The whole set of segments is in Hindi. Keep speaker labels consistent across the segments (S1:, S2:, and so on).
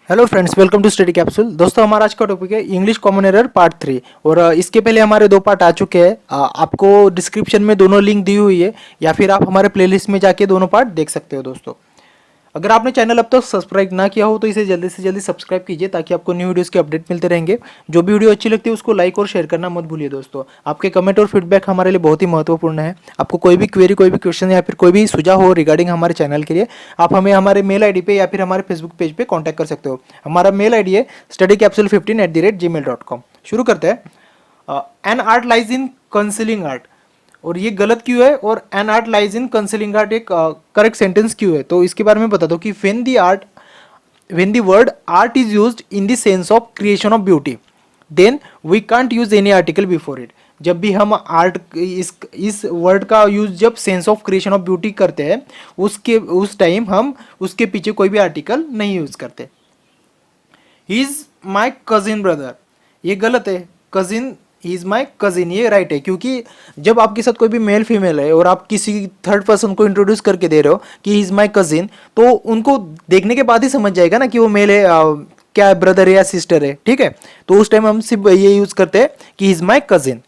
S1: Hello friends, welcome to study capsule. दोस्तों, हमारा आज का टॉपिक है इंग्लिश कॉमन एरर पार्ट 3। और इसके पहले हमारे 2 पार्ट आ चुके हैं। आपको डिस्क्रिप्शन में दोनों लिंक दी हुई है, या फिर आप हमारे प्लेलिस्ट में जाके दोनों पार्ट देख सकते हो। दोस्तों, अगर आपने चैनल अब तक सब्सक्राइब ना किया हो तो इसे जल्दी से जल्दी सब्सक्राइब कीजिए, ताकि आपको न्यू वीडियोस के अपडेट मिलते रहेंगे। जो भी वीडियो अच्छी लगती है उसको लाइक और शेयर करना मत भूलिए। दोस्तों, आपके कमेंट और फीडबैक हमारे लिए बहुत ही महत्वपूर्ण है। आपको कोई भी क्वेरी, कोई भी क्वेश्चन या फिर कोई भी सुझाव हो रिगार्डिंग हमारे चैनल के लिए, आप हमें हमारे मेल आईडी पे या फिर हमारे फेसबुक पेज पे कॉन्टैक्ट कर सकते हो। हमारा मेल आईडी है studycapsule15@gmail.com। शुरू करते हैं। An art lies in concealing art. और ये गलत क्यों है, और an art lies in concealing art एक करेक्ट सेंटेंस क्यों है, तो इसके बारे में बता दो कि when the word art is used in the sense of creation of beauty, then we can't use any article before it। जब भी हम आर्ट इस वर्ड का यूज जब sense of creation of beauty करते हैं, उस टाइम हम उसके पीछे कोई भी आर्टिकल नहीं यूज करते। ही इज माई कजिन ब्रदर, ये गलत है। Cousin, he is my cousin, ये राइट है। क्योंकि जब आपके साथ कोई भी मेल फीमेल है और आप किसी थर्ड पर्सन को इंट्रोड्यूस करके दे रहे हो कि ही इज माई कजिन, तो उनको देखने के बाद ही समझ जाएगा ना कि वो मेल है, क्या ब्रदर है या सिस्टर है। ठीक है, तो उस टाइम हम सिर्फ ये यूज करते हैं कि he is my cousin.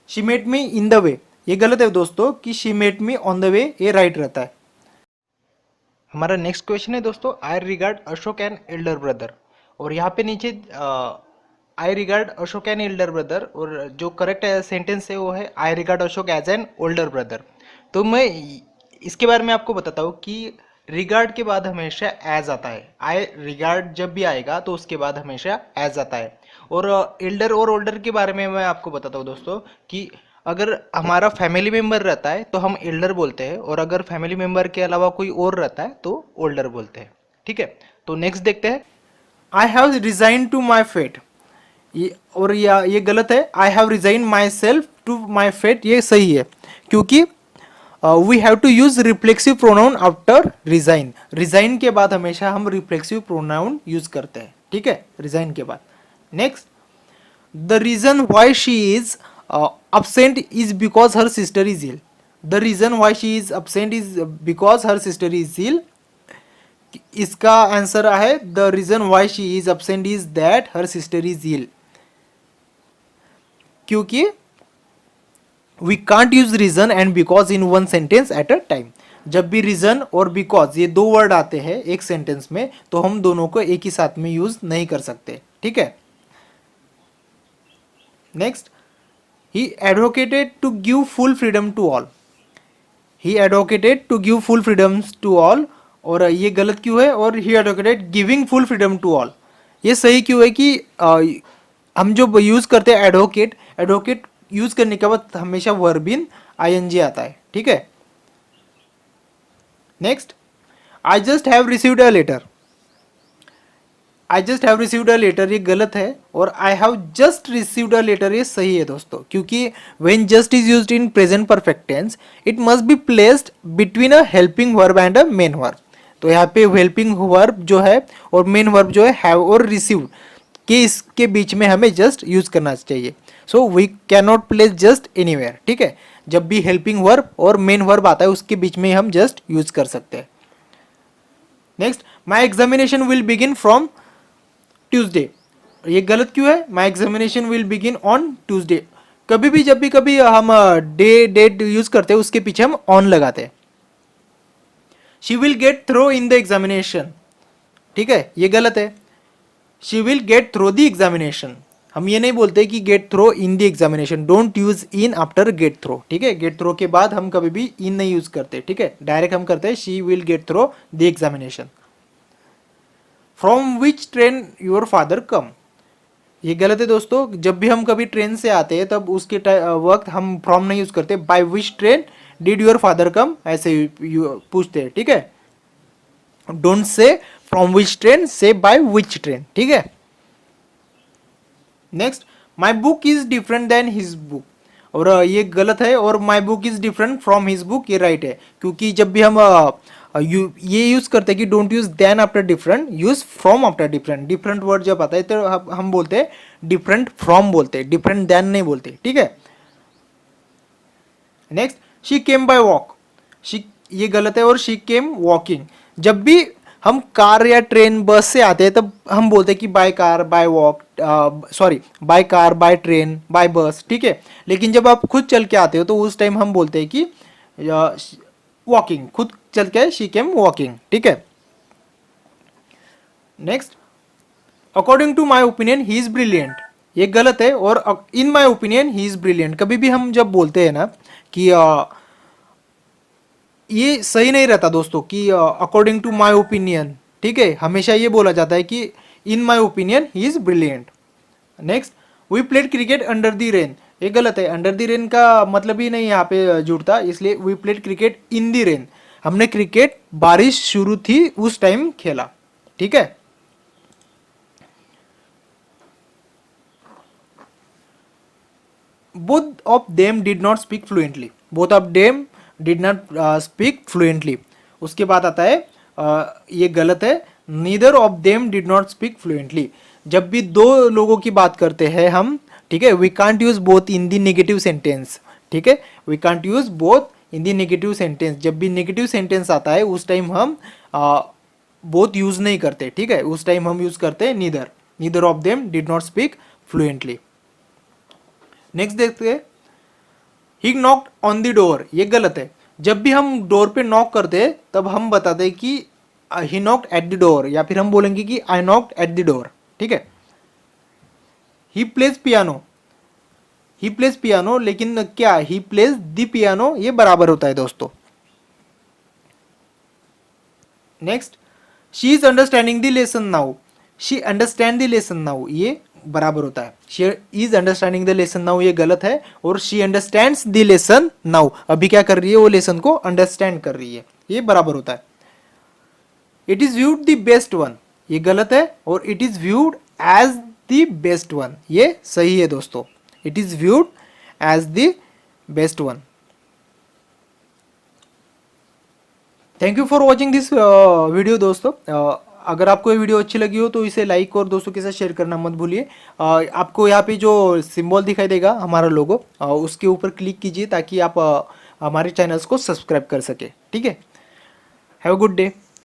S1: She met me in the way, ये गलत है दोस्तों, कि she met me on the way, ये राइट रहता है। हमारा नेक्स्ट क्वेश्चन है दोस्तों, I regard Ashok an elder brother. और यहाँ पे नीचे I regard Ashok an elder brother, और जो करेक्ट सेंटेंस है वो है I regard Ashok as an older brother. तो मैं इसके बारे में आपको बताता हूँ कि रिगार्ड के बाद हमेशा एज आता है। आई रिगार्ड जब भी आएगा तो उसके बाद हमेशा एज आता है। और एल्डर और ओल्डर के बारे में मैं आपको बताता हूँ दोस्तों कि अगर हमारा फैमिली मेंबर रहता है तो हम एल्डर बोलते हैं, और अगर फैमिली मेंबर के अलावा कोई और रहता है तो ओल्डर बोलते हैं। ठीक है, तो नेक्स्ट देखते हैं। I have resign to my fate, ये गलत है। I have resign myself to my fate, ये सही है। क्योंकि we have to use reflexive pronoun after resign. Resign के बाद हमेशा हम रिफ्लेक्सिव प्रोनाउन यूज करते हैं। ठीक है, रिजाइन के बाद। Next, the reason why she is absent is because her sister is ill। the reason why she is absent is because her sister is ill। इसका आंसर है the reason why she is absent is that her sister is ill। क्योंकि we can't use reason and because in one sentence at a time। जब भी रीजन और बिकॉज ये 2 वर्ड आते हैं एक सेंटेंस में, तो हम दोनों को एक ही साथ में यूज नहीं कर सकते। ठीक है, next, he advocated to give full freedom to all। he advocated to give full freedoms to all, और ये गलत क्यों है, और he advocated giving full freedom to all, ये सही क्यों है कि हम जो यूज करते हैं एडवोकेट, एडवोकेट यूज करने के बाद हमेशा वर्ब इन आईएनजी आता है। ठीक है, next, I just have received a letter. I just have received a letter, ये गलत है, और I have just received a letter ये सही है दोस्तों। क्योंकि when just is used in present perfect tense, it must be placed between a helping verb and a main verb. तो यहाँ पे हेल्पिंग वर्ब जो है और मेन वर्ब जो है हैव और रिसीव के, इसके बीच में हमें जस्ट यूज करना चाहिए। So we can not place just anywhere. ठीक है, जब भी हेल्पिंग वर्ब और मेन वर्ब आता है उसके बीच में हम जस्ट यूज कर सकते हैं। Next, my examination will begin from Tuesday, ये गलत क्यों है। My examination will begin on Tuesday, कभी भी जब भी कभी हम डे डेट यूज करते हैं उसके पीछे हम ऑन लगाते हैं। She will get through in the examination, ठीक है, ये गलत है। She will get through the examination, हम ये नहीं बोलते कि get through in the examination. Don't use in after get through. ठीक है, गेट थ्रो के बाद हम कभी भी इन नहीं यूज करते। ठीक है, डायरेक्ट हम करते हैं she will get through the examination. From which train your father come, ये गलत है दोस्तों। जब भी हम कभी ट्रेन से आते हैं तब उसके वक्त हम फ्रॉम नहीं यूज करते। By which train did your father come, ऐसे पूछते हैं। ठीक है, don't say from which train, say by which train. ठीक है, next, my book is different than his book, और ये गलत है। और my book is different from his book, ये राइट है। क्योंकि जब भी हम ये यूज करते हैं कि don't use than after different, use from after different. Different word जब आता है तो हम बोलते हैं डिफरेंट फ्रॉम बोलते हैं, डिफरेंट देन नहीं बोलते। ठीक है, next, she came by walk, she, ये गलत है, और शी केम वॉकिंग। जब भी हम कार या ट्रेन बस से आते हैं तब हम बोलते हैं कि by car, by walk, sorry by car, by train, by bus, ठीक है। लेकिन जब आप खुद चल के आते हो तो उस टाइम हम बोलते हैं कि वॉकिंग, खुद चल के शी केम वॉकिंग, ठीक है। Next, according to my opinion he is brilliant, ये गलत है। और in my opinion he is brilliant, कभी भी हम जब बोलते हैं ना कि ये सही नहीं रहता दोस्तों कि अकॉर्डिंग टू माई ओपिनियन, ठीक है। हमेशा ये बोला जाता है कि in my opinion he is brilliant. Next, we played cricket under the rain, ये गलत है। अंडर द रेन का मतलब ही नहीं यहाँ पे जुड़ता, इसलिए we played cricket in the rain, हमने क्रिकेट बारिश शुरू थी उस टाइम खेला, ठीक है। both of them did not speak fluently, both of them did not speak fluently। उसके बाद आता है ये गलत है, neither of them did not speak fluently। जब भी दो लोगों की बात करते हैं हम, ठीक है, we can't use both in the negative sentence, ठीक है, we can't use both in the negative sentence। जब भी नेगेटिव सेंटेंस आता है उस टाइम हम बोथ यूज नहीं करते, ठीक है, उस टाइम हम यूज करते हैं neither, neither of them did not speak fluently. Next देखते हैं, ही नॉक्ड ऑन द डोर, ये गलत है। जब भी हम डोर पे नॉक करते हैं तब हम बताते हैं कि ही नॉक्ड एट द डोर, या फिर हम बोलेंगे कि आई नॉक्ड एट द डोर, ठीक है। He plays piano, he plays piano, लेकिन क्या ही प्लेज द पियानो ये बराबर होता है दोस्तों। Next, she is understanding the lesson now, she understand the lesson now ये बराबर होता है। She is understanding the lesson now ये गलत है, और she understands the lesson now, अभी क्या कर रही है, वो लेसन को अंडरस्टैंड कर रही है, ये बराबर होता है। It is viewed the best one, ये गलत है, और it is viewed as the best one ये सही है दोस्तों। It is viewed as the best one. Thank you for watching this video दोस्तों। अगर आपको ये वीडियो अच्छी लगी हो तो इसे लाइक और दोस्तों के साथ शेयर करना मत भूलिए। आपको यहाँ पे जो सिंबल दिखाई देगा हमारा लोगो, उसके ऊपर क्लिक कीजिए ताकि आप हमारे चैनल्स को सब्सक्राइब कर सके, ठीक है। Have a good day.